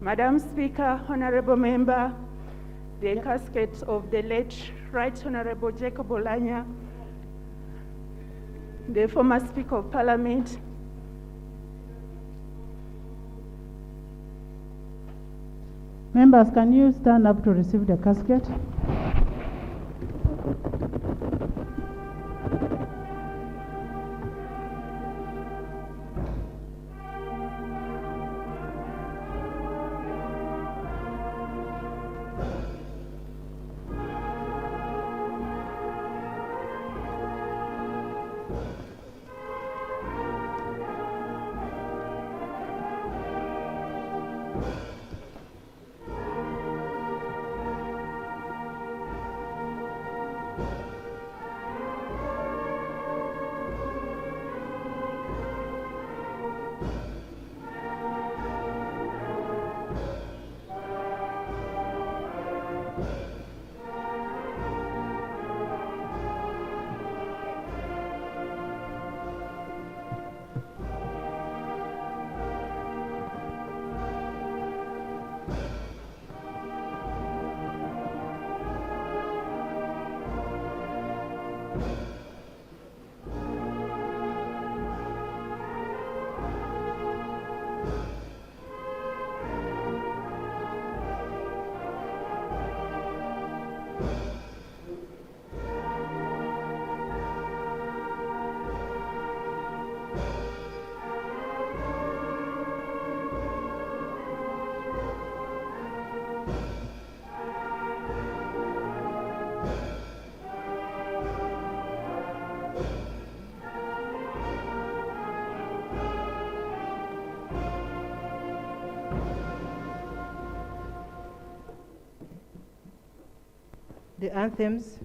Madam Speaker, Honorable Member, the casket of the late Right Honorable Jacob Oulanyah, the former Speaker of Parliament, Members, can you stand up to receive the casket? The anthems.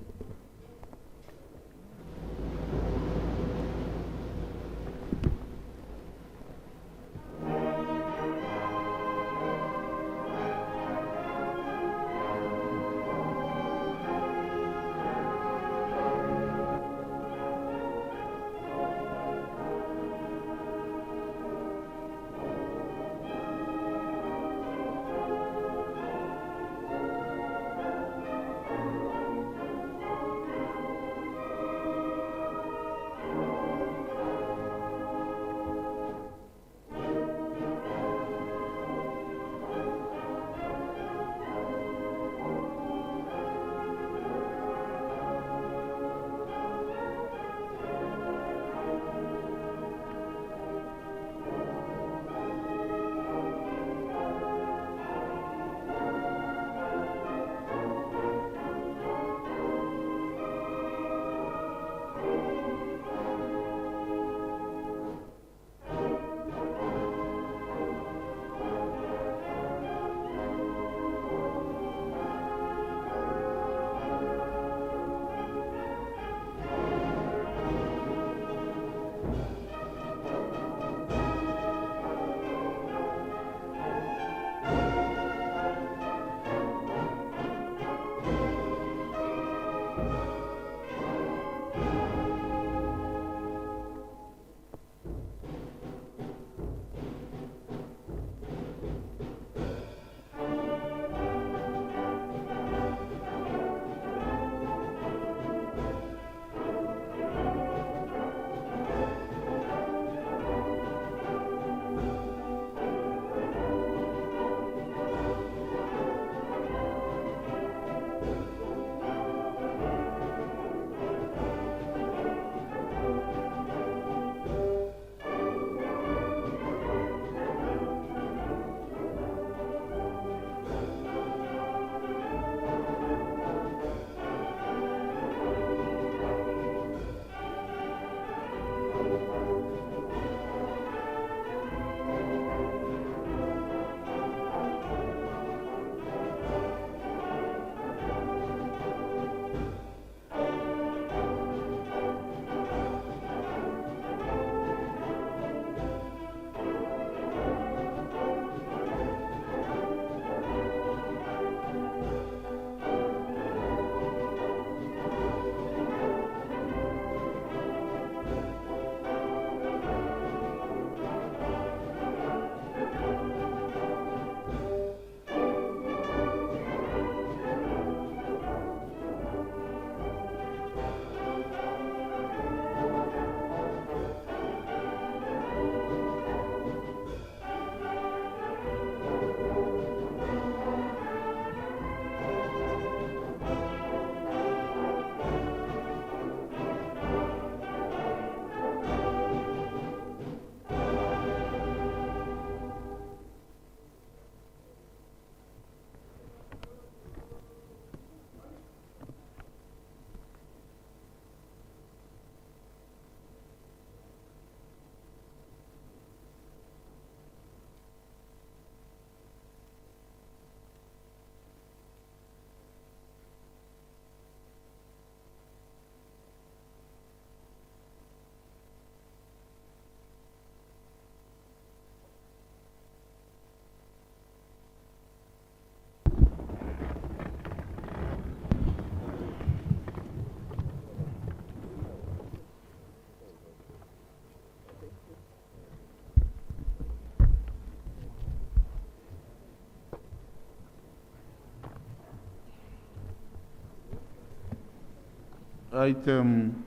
Item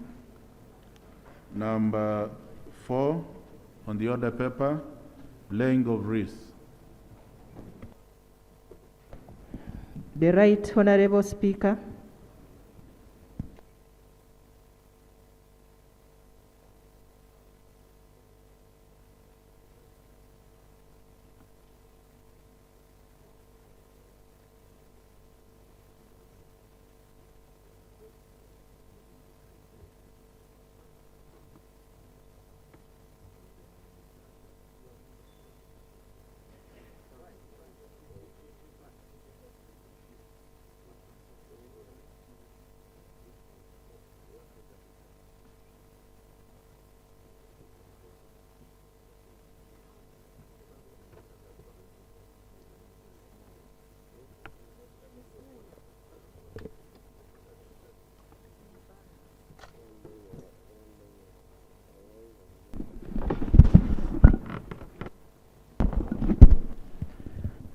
number 4 on the order paper, laying of wreaths. The Right Honorable Speaker.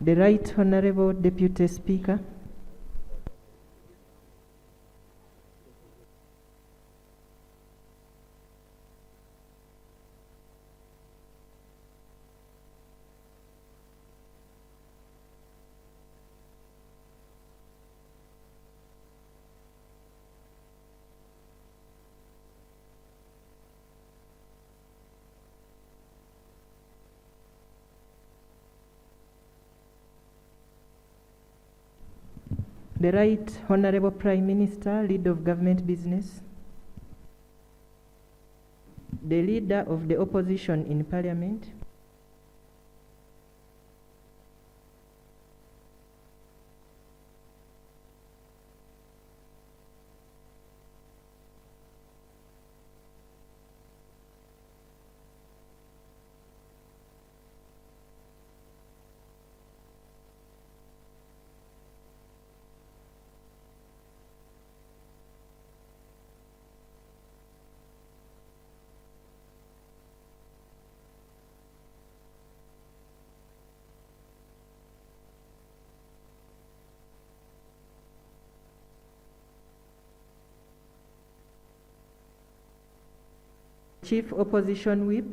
The Right Honorable Deputy Speaker. The Right Honorable Prime Minister, Leader of Government Business. The Leader of the Opposition in Parliament. Chief Opposition Whip.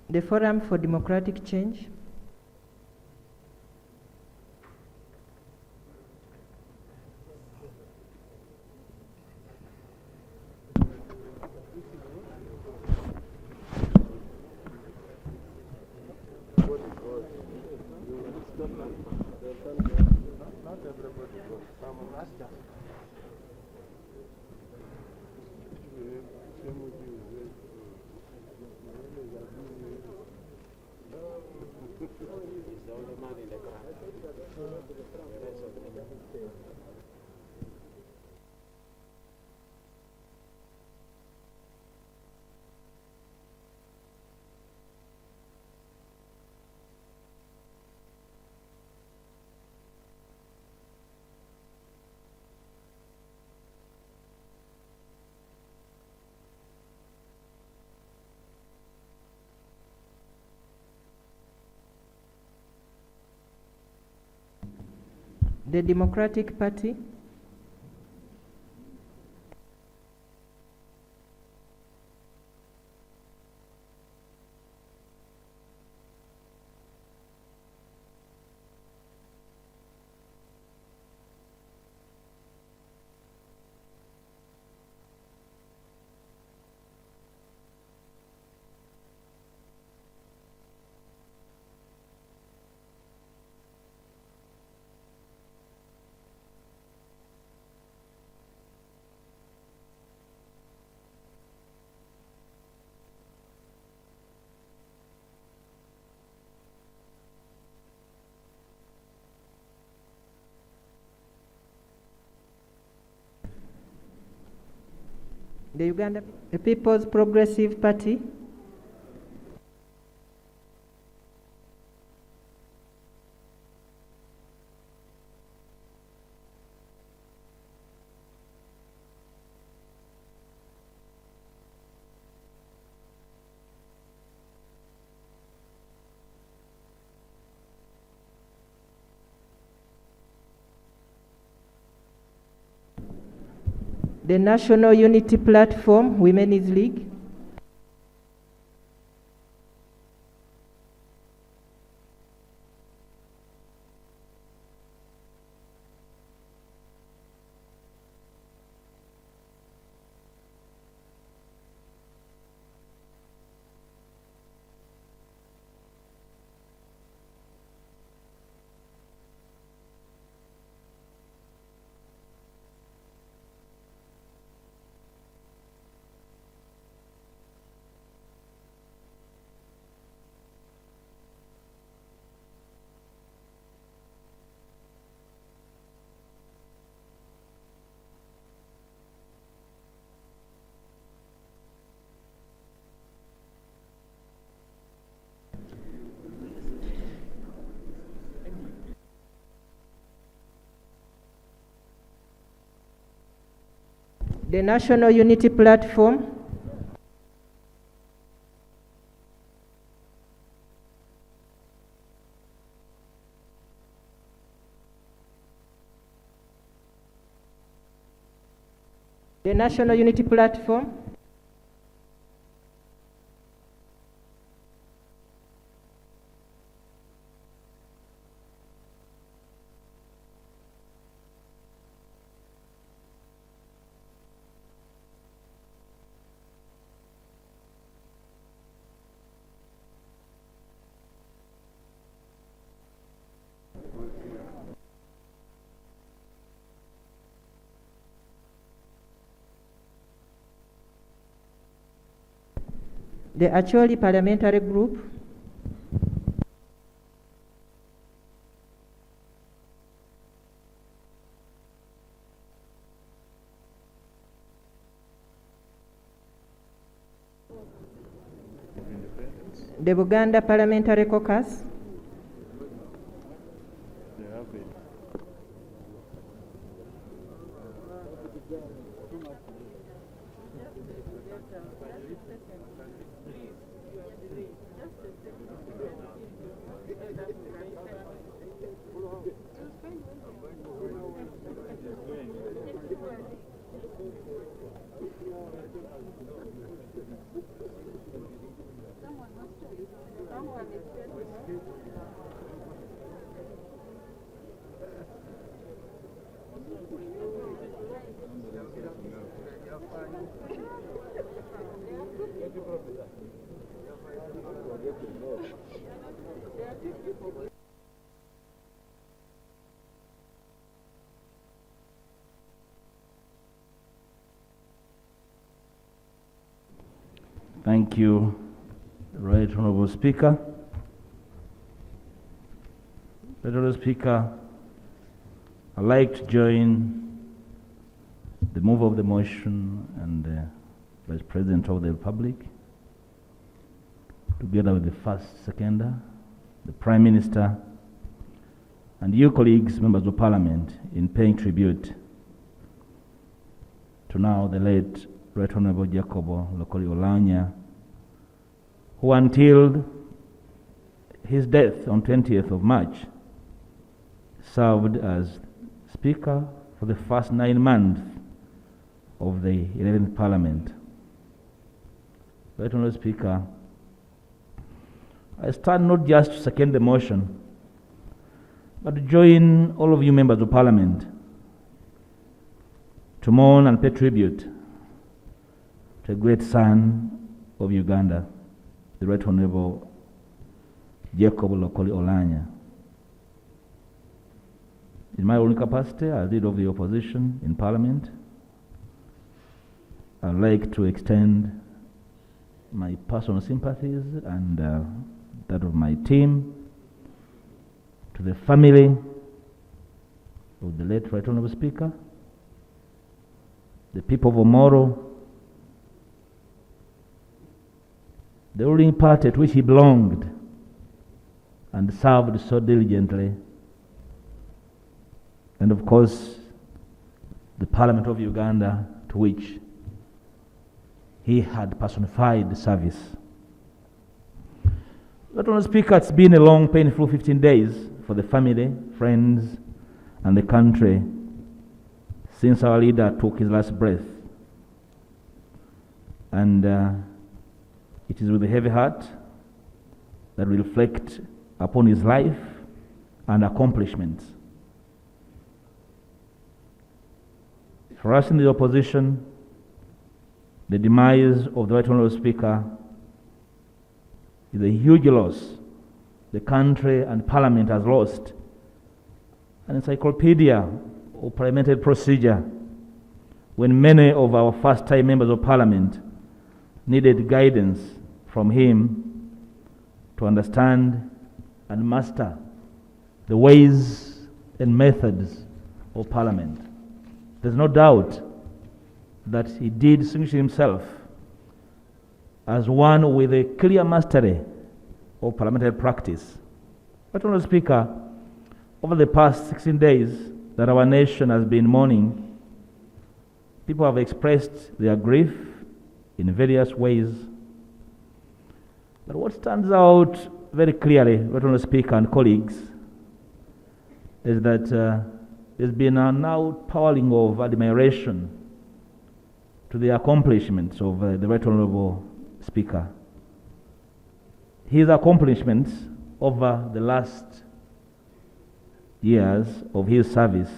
The Forum for Democratic Change. The Democratic Party. The Uganda People's Progressive Party. The National Unity Platform, Women's League. The National Unity Platform. The National Unity Platform. The Acholi Parliamentary Group. The Buganda Parliamentary Caucus. Thank you, Right Honorable Speaker. Right Honorable Speaker, I'd like to join the mover of the motion and the Vice President of the Republic, together with the First Seconder, the Prime Minister, and you colleagues, members of Parliament, in paying tribute to now the late Right Honorable Jacob Oulanyah, who until his death on 20th of March served as Speaker for the first 9 months of the 11th Parliament. Right Honorable Speaker, I stand not just to second the motion, but to join all of you members of Parliament to mourn and pay tribute to a great son of Uganda, the Right Honorable Jacob Oulanyah. In my own capacity as leader of the opposition in Parliament, I'd like to extend my personal sympathies and that of my team to the family of the late Right Honorable Speaker, the people of Omoro, the ruling party to which he belonged and served so diligently, and of course the Parliament of Uganda to which he had personified the service. But Honourable Speaker, it's been a long, painful 15 days for the family, friends, and the country since our leader took his last breath. And it is with a heavy heart that we reflect upon his life and accomplishments. For us in the opposition, the demise of the Right Honourable Speaker is a huge loss. The country and Parliament has lost an encyclopedia of parliamentary procedure when many of our first-time members of Parliament needed guidance from him to understand and master the ways and methods of Parliament. There's no doubt that he did distinguish himself as one with a clear mastery of parliamentary practice. But Honourable Speaker, over the past 16 days that our nation has been mourning, people have expressed their grief in various ways. But what stands out very clearly, Honourable Speaker and colleagues, is that there's been an outpouring of admiration to the accomplishments of the Right Honourable Speaker. His accomplishments over the last years of his service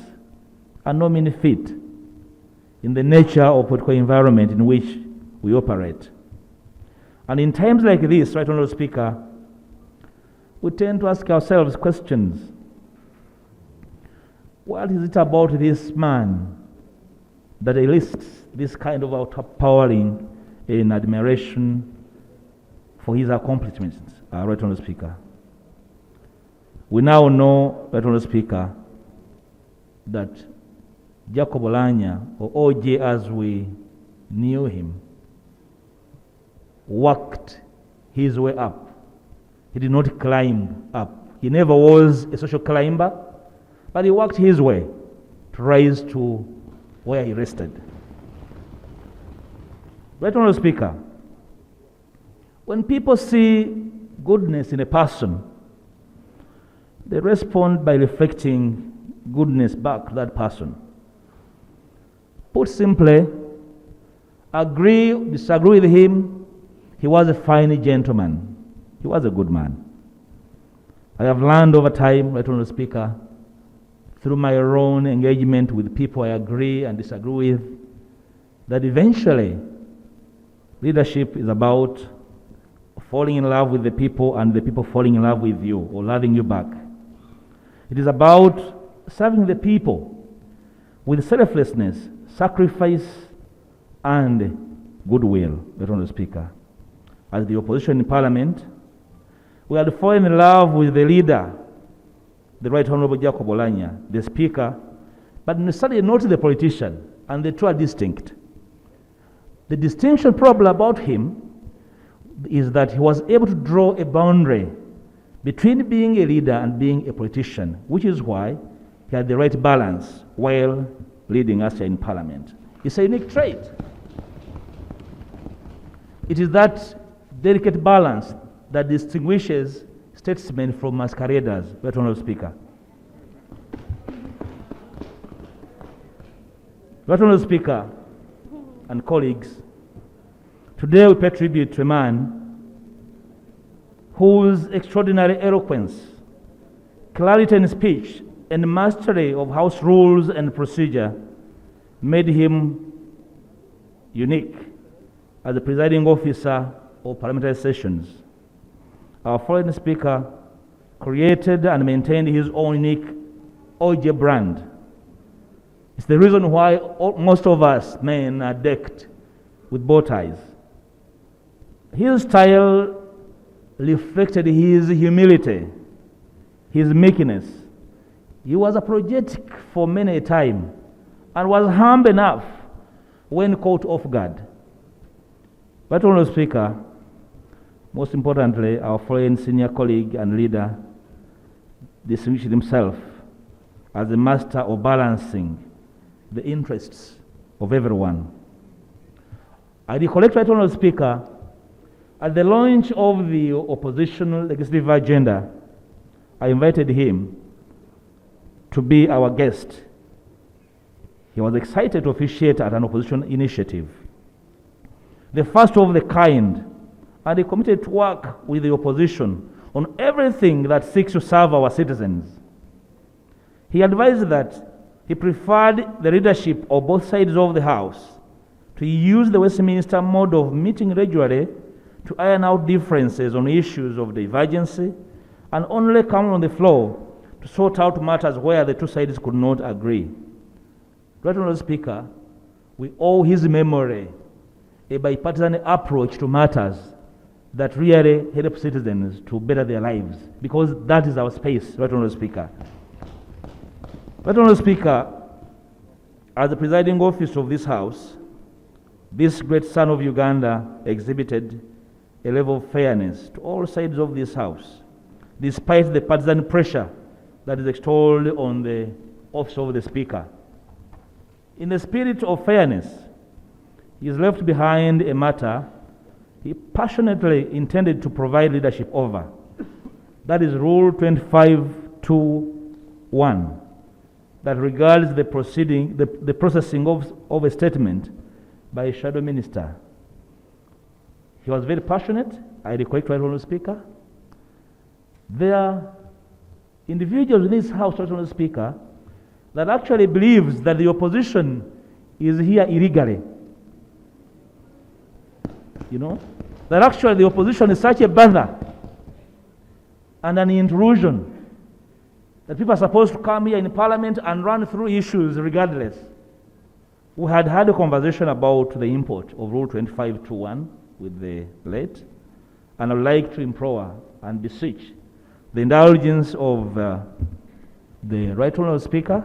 are no mean feat in the nature of political environment in which we operate. And in times like this, Right Honourable Speaker, we tend to ask ourselves questions. What is it about this man that elicits this kind of outpouring in admiration for his accomplishments, Right Honourable Speaker? We now know, Right Honourable Speaker, that Jacob Oulanyah, or OJ as we knew him, worked his way up. He did not climb up. He never was a social climber, but he worked his way to rise to where he rested. Right Honourable Speaker, when people see goodness in a person, they respond by reflecting goodness back to that person. Put simply, agree, disagree with him, he was a fine gentleman. He was a good man. I have learned over time, Right Honourable Speaker, through my own engagement with people I agree and disagree with, that eventually leadership is about falling in love with the people and the people falling in love with you or loving you back. It is about serving the people with selflessness, sacrifice, and goodwill, Right Honourable Speaker. As the opposition in Parliament, we had fallen in love with the leader, the Right Honourable Jacob Oulanyah, the Speaker, but necessarily not the politician, and the two are distinct. The distinction probably about him is that he was able to draw a boundary between being a leader and being a politician, which is why he had the right balance while leading us in Parliament. It's a unique trait. It is that delicate balance that distinguishes statesmen from masqueraders, Right Honourable Speaker. Right Honourable Speaker and colleagues, today we pay tribute to a man whose extraordinary eloquence, clarity in speech, and mastery of House rules and procedure made him unique as the presiding officer of parliamentary sessions. Our foreign Speaker created and maintained his own unique OJ brand. It's the reason why most of us men are decked with bow ties. His style reflected his humility, his meekness. He was apologetic for many a time and was humble enough when caught off guard. But, Honourable Speaker, Most importantly, our foreign senior colleague and leader distinguished himself as the master of balancing the interests of everyone. I recollect, Right Honourable Speaker, at the launch of the opposition legislative agenda, I invited him to be our guest. He was excited to officiate at an opposition initiative, the first of the kind, and he committed to work with the opposition on everything that seeks to serve our citizens. He advised that he preferred the leadership of both sides of the House to use the Westminster mode of meeting regularly to iron out differences on issues of divergency and only come on the floor to sort out matters where the two sides could not agree. Right Honourable Speaker, we owe his memory a bipartisan approach to matters that really help citizens to better their lives, because that is our space, Right Honourable Speaker. Right Honourable Speaker, as the presiding officer of this House, this great son of Uganda exhibited a level of fairness to all sides of this House, despite the partisan pressure that is extolled on the office of the Speaker. In the spirit of fairness, he has left behind a matter he passionately intended to provide leadership over. That is Rule 25(2)(1, that regards the processing of a statement by a shadow minister. He was very passionate. I recollect, Right Honourable Speaker. There are individuals in this House, Right Honourable Speaker, that actually believes that the opposition is here illegally. You know, that actually the opposition is such a bother and an intrusion that people are supposed to come here in Parliament and run through issues regardless. We had a conversation about the import of Rule 25(2)(1 with the late, and I would like to implore and beseech the indulgence of the Right Honourable Speaker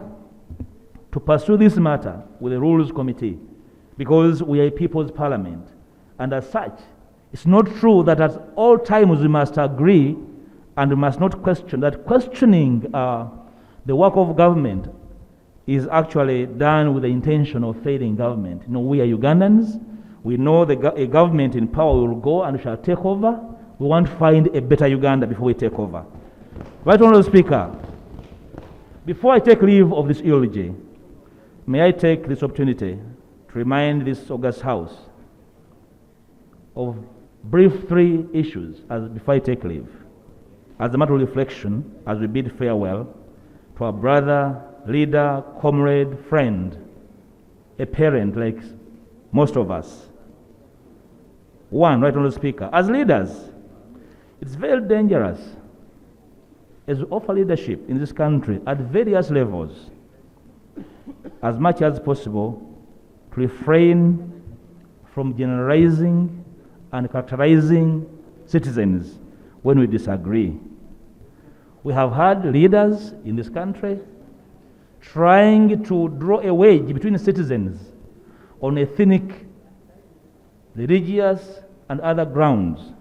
to pursue this matter with the Rules Committee, because we are a people's parliament, and as such, it's not true that at all times we must agree and we must not question. That questioning the work of government is actually done with the intention of failing government. You know, we are Ugandans. We know a government in power will go and shall take over. We want to find a better Uganda before we take over. Right Honourable Speaker, before I take leave of this eulogy, may I take this opportunity to remind this august House of brief three issues before I take leave, as a matter of reflection, as we bid farewell to our brother, leader, comrade, friend, a parent like most of us. One, Right Honourable Speaker, as leaders, it's very dangerous as we offer leadership in this country at various levels, as much as possible, to refrain from generalizing and characterizing citizens when we disagree. We have had leaders in this country trying to draw a wedge between citizens on ethnic, religious, and other grounds.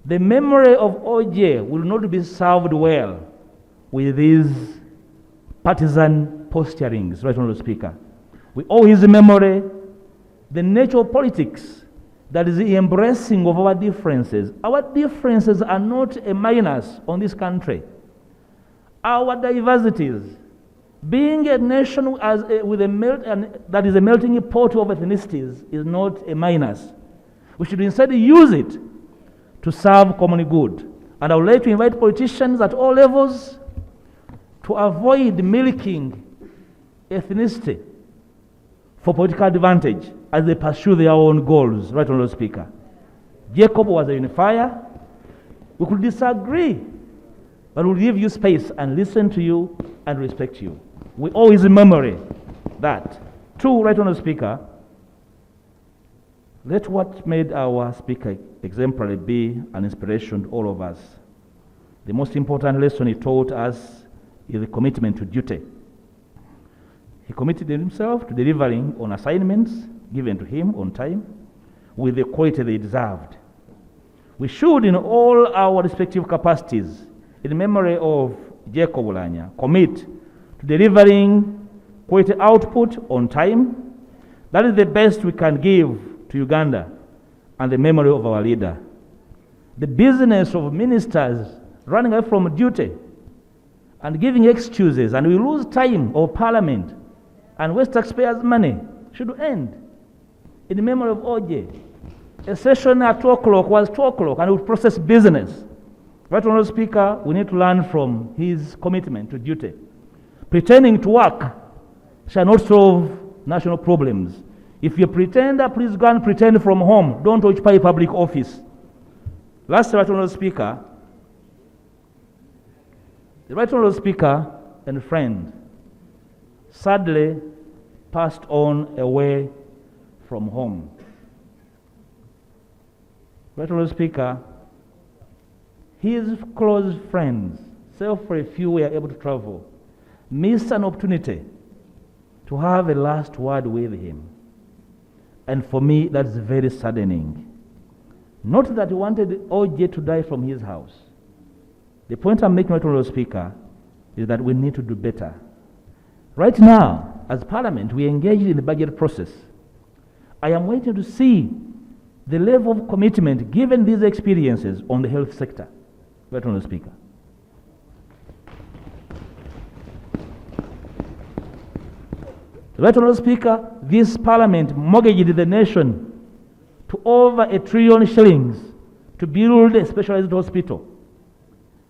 The memory of OJ will not be served well with these partisan posturings, Right Honourable Speaker. We owe his memory the nature of politics, that is the embracing of our differences. Our differences are not a minus on this country. Our diversities, being a nation that is a melting pot of ethnicities, is not a minus. We should instead use it to serve common good. And I would like to invite politicians at all levels to avoid milking ethnicity for political advantage as they pursue their own goals, Right Honourable Speaker. Jacob was a unifier. We could disagree, but we'll give you space and listen to you and respect you. We owe his memory that. Two, Right Honourable Speaker, let what made our Speaker exemplary be an inspiration to all of us. The most important lesson he taught us is the commitment to duty. He committed himself to delivering on assignments given to him on time with the quality they deserved. We should, in all our respective capacities, in memory of Jacob Oulanyah, commit to delivering quality output on time. That is the best we can give to Uganda and the memory of our leader. The business of ministers running away from duty and giving excuses, and we lose time of parliament and waste taxpayers' money, should end. In the memory of OJ, a session at 2 o'clock was 2 o'clock, and we would process business. Right Honourable Speaker, we need to learn from his commitment to duty. Pretending to work shall not solve national problems. If you're a pretender, please go and pretend from home. Don't occupy public office. Last Right Honourable Speaker, the Right Honourable Speaker and friend sadly passed on away from home. Right Honourable Speaker, his close friends, save for a few were able to travel, missed an opportunity to have a last word with him. And for me, that's very saddening. Not that he wanted OJ to die from his house. The point I'm making, Right Honourable Speaker, is that we need to do better. Right now, as Parliament, we engage in the budget process. I am waiting to see the level of commitment given these experiences on the health sector. Right Honourable Speaker. Right Honourable Speaker, this Parliament mortgaged the nation to over $1 trillion to build a specialized hospital.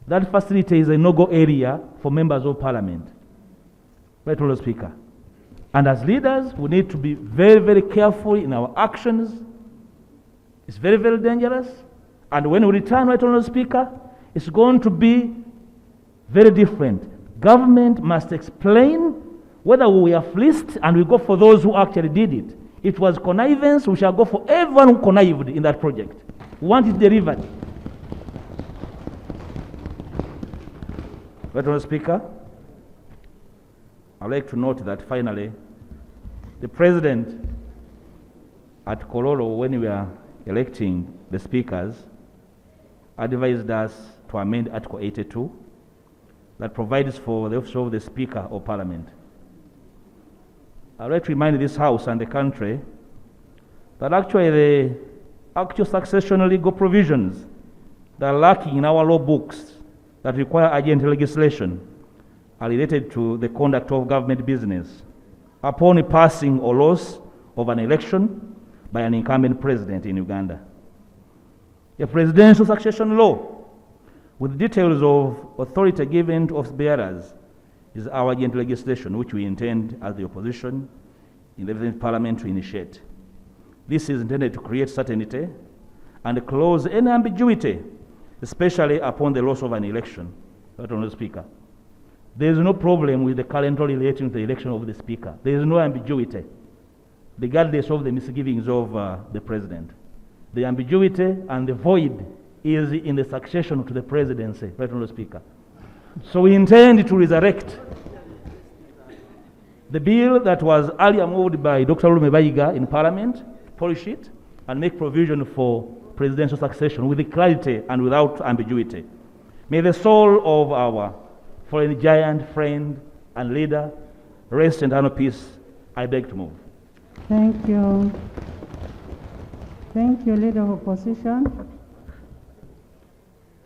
That facility is a no-go area for members of Parliament. Right Honourable Speaker. And as leaders, we need to be very, very careful in our actions. It's very, very dangerous. And when we return, Right Honourable Speaker, it's going to be very different. Government must explain whether we are fleeced, and we go for those who actually did it. If it was connivance, we shall go for everyone who connived in that project. We want it delivered. Right Honourable Speaker, I'd like to note that finally, the President at Kololo, when we are electing the speakers, advised us to amend Article 82 that provides for the office of the Speaker of Parliament. I'd like to remind this House and the country that actually the actual succession legal provisions that are lacking in our law books that require urgent legislation are related to the conduct of government business upon the passing or loss of an election by an incumbent president in Uganda. A presidential succession law with details of authority given to office bearers is our urgent legislation, which we intend as the opposition in the 11th Parliament to initiate. This is intended to create certainty and close any ambiguity, especially upon the loss of an election. Right Honourable Speaker. There is no problem with the calendar relating to the election of the Speaker. There is no ambiguity, regardless of the misgivings of the President. The ambiguity and the void is in the succession to the presidency, Right Honourable Speaker. So we intend to resurrect the bill that was earlier moved by Dr. Oulanyah in Parliament, polish it, and make provision for presidential succession with clarity and without ambiguity. May the soul of our fallen giant, friend, and leader rest in eternal peace. I beg to move. Thank you. Thank you, Leader of Opposition.